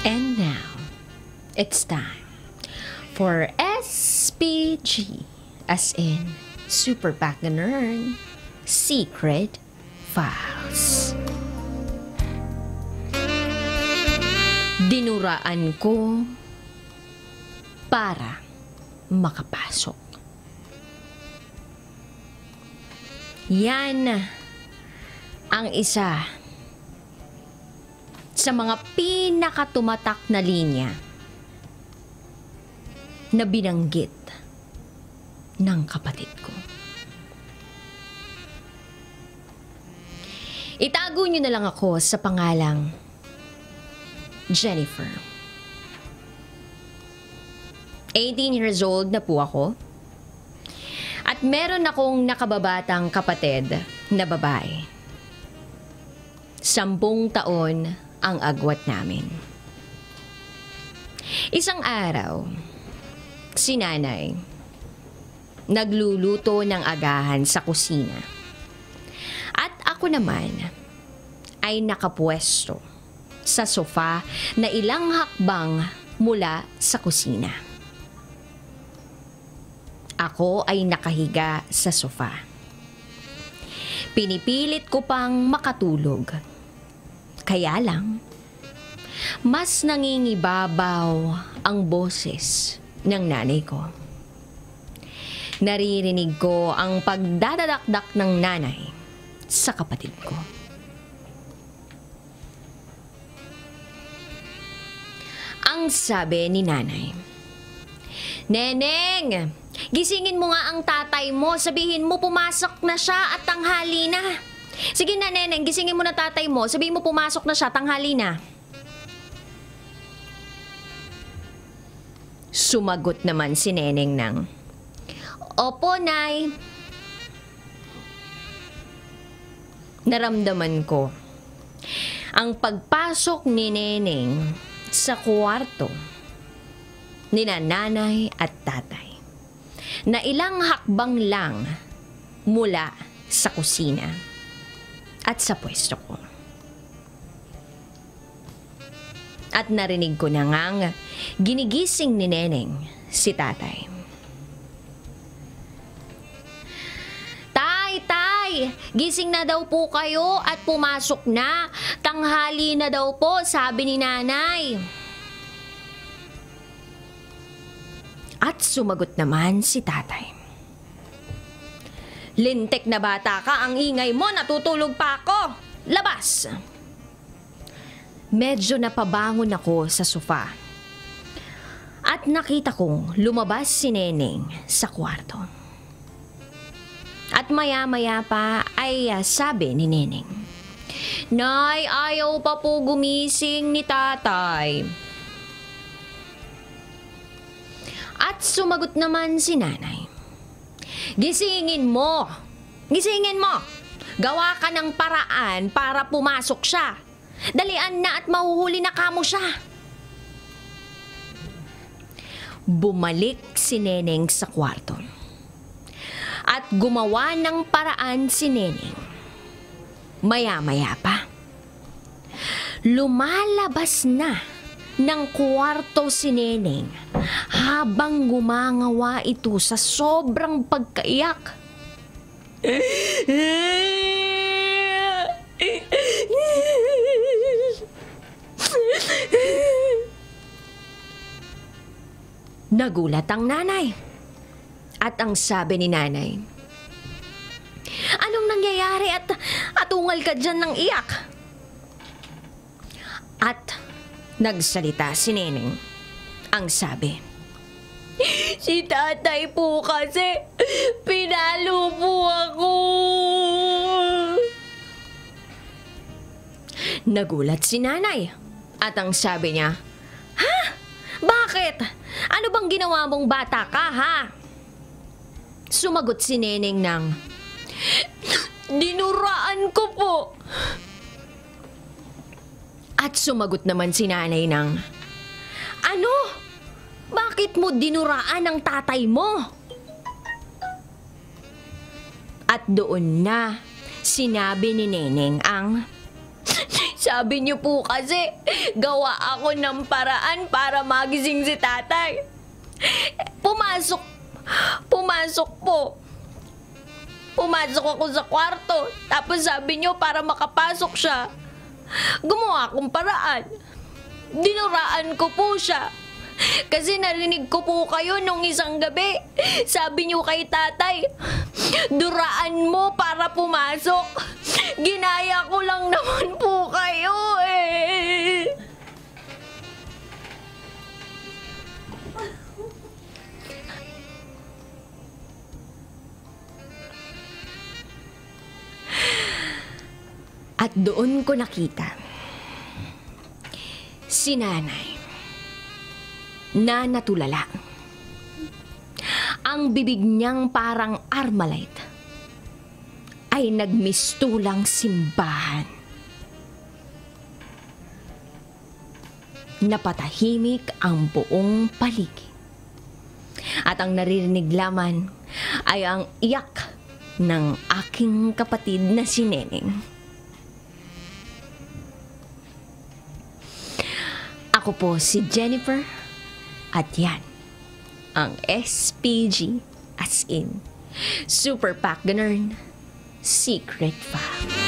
And now, it's time for SPG, as in Super Pack Ganern Secret Files. Dinuraan ko para makapasok. Yan ang isa sa mga pinakatumatak na linya na binanggit ng kapatid ko. Itago niyo na lang ako sa pangalang Jennifer. 18 years old na po ako. At meron akong nakababatang kapatid na babae. 10 taon ang agwat namin. Isang araw, si nanay nagluluto ng agahan sa kusina. At ako naman ay nakapwesto sa sofa na ilang hakbang mula sa kusina. Ako ay nakahiga sa sofa. Pinipilit ko pang makatulog. Kaya lang, mas nangingibabaw ang boses ng nanay ko. Naririnig ko ang pagdadadakdak ng nanay sa kapatid ko. Ang sabi ni nanay, "Neneng, gisingin mo nga ang tatay mo. Sabihin mo pumasok na siya at tanghali na. Sige na, Neneng, gisingin mo na tatay mo. Sabihin mo pumasok na siya, tanghali na." Sumagot naman si Neneng ng, "Opo, Nay." Naramdaman ko ang pagpasok ni Neneng sa kwarto ni nanay at tatay na ilang hakbang lang mula sa kusina at sa pwesto ko. At narinig ko na ngang ginigising ni Neneng si tatay. "Tay, gising na daw po kayo at pumasok na. Tanghali na daw po," sabi ni nanay. At sumagot naman si tatay, "Lintik na bata ka, ang ingay mo, natutulog pa ako. Labas!" Medyo napabangon ako sa sofa at nakita kong lumabas si Neneng sa kwarto. At maya-maya pa ay sabi ni Neneng, "Nay, ayaw pa po gumising ni tatay." At sumagot naman si nanay, "Gisingin mo! Gisingin mo! Gawa ka ng paraan para pumasok siya. Dalian na at mahuhuli na kamo siya." Bumalik si Neneng sa kwarto. At gumawa ng paraan si Neneng. Maya-maya pa, lumalabas na ng kwarto si Neneng habang gumangawa ito sa sobrang pagkaiyak. Nagulat ang nanay. At ang sabi ni nanay, "Anong nangyayari at atungal ka dyan ng iyak?" At nagsalita si Neneng. Ang sabi, "Si tatay po kasi, pinalo po ako." Nagulat si nanay. At ang sabi niya, "Ha? Bakit? Ano bang ginawa mong bata ka, ha?" Sumagot si Neneng ng, "Dinuraan ko po." At sumagot naman si nanay ng, "Ano? Bakit mo dinuraan ang tatay mo?" At doon na sinabi ni Neneng ang, Sabi niyo po kasi, gawa ako ng paraan para magising si tatay. Pumasok po. Pumasok ako sa kwarto. Tapos sabi niyo para makapasok siya, gumawa akong paraan. Dinuraan ko po siya. Kasi narinig ko po kayo nung isang gabi. Sabi niyo kay tatay, duraan mo para pumasok. Ginaya ko lang naman po kayo eh. At doon ko nakita si nanay na natulala. Ang bibig niyang parang Armalite ay nagmistulang simbahan. Napatahimik ang buong paligid. At ang naririnig lamang ay ang iyak ng aking kapatid na si Neneng. Ako po si Jennifer at yan ang SPG as in Super Pack Ganern Secret File.